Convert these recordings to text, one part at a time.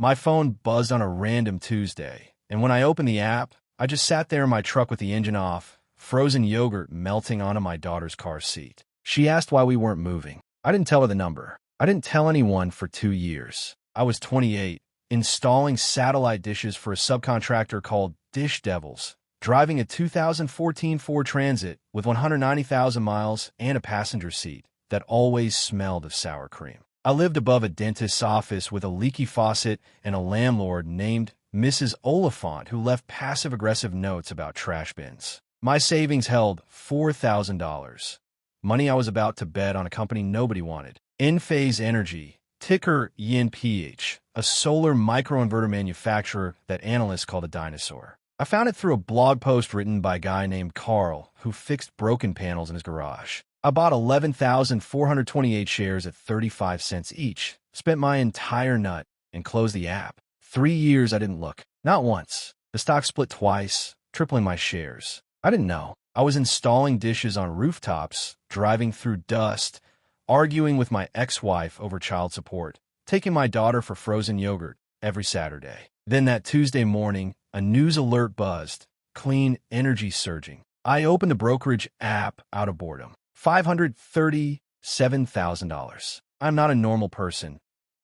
My phone buzzed on a random Tuesday, and when I opened the app, I just sat there in my truck with the engine off, frozen yogurt melting onto my daughter's car seat. She asked why we weren't moving. I didn't tell her the number. I didn't tell anyone for 2 years. I was 28, installing satellite dishes for a subcontractor called Dish Devils, driving a 2014 Ford Transit with 190,000 miles and a passenger seat that always smelled of sour cream. I lived above a dentist's office with a leaky faucet and a landlord named Mrs. Oliphant who left passive-aggressive notes about trash bins. My savings held $4,000. Money I was about to bet on a company nobody wanted. Enphase Energy, ticker ENPH, a solar microinverter manufacturer that analysts called a dinosaur. I found it through a blog post written by a guy named Carl who fixed broken panels in his garage. I bought 11,428 shares at 35 cents each, spent my entire nut, and closed the app. 3 years I didn't look. Not once. The stock split twice, tripling my shares. I didn't know. I was installing dishes on rooftops, driving through dust, arguing with my ex-wife over child support, taking my daughter for frozen yogurt every Saturday. Then that Tuesday morning, a news alert buzzed. Clean energy surging. I opened the brokerage app out of boredom. $537,000. I'm not a normal person.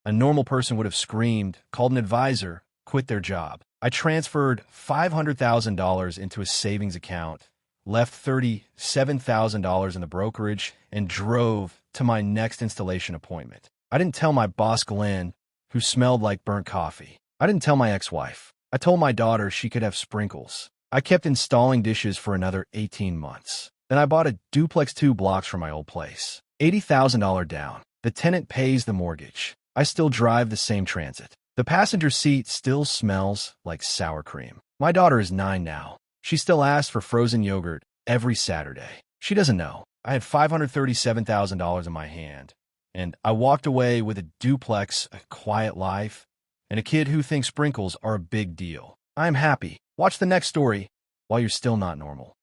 A normal person would have screamed, called an advisor, quit their job. I transferred $500,000 into a savings account, left $37,000 in the brokerage, and drove to my next installation appointment. I didn't tell my boss Glenn, who smelled like burnt coffee. I didn't tell my ex-wife. I told my daughter she could have sprinkles. I kept installing dishes for another 18 months. Then I bought a duplex 2 blocks from my old place. $80,000 down. The tenant pays the mortgage. I still drive the same Transit. The passenger seat still smells like sour cream. My daughter is 9 now. She still asks for frozen yogurt every Saturday. She doesn't know. I had $537,000 in my hand, and I walked away with a duplex, a quiet life, and a kid who thinks sprinkles are a big deal. I am happy. Watch the next story while you're still not normal.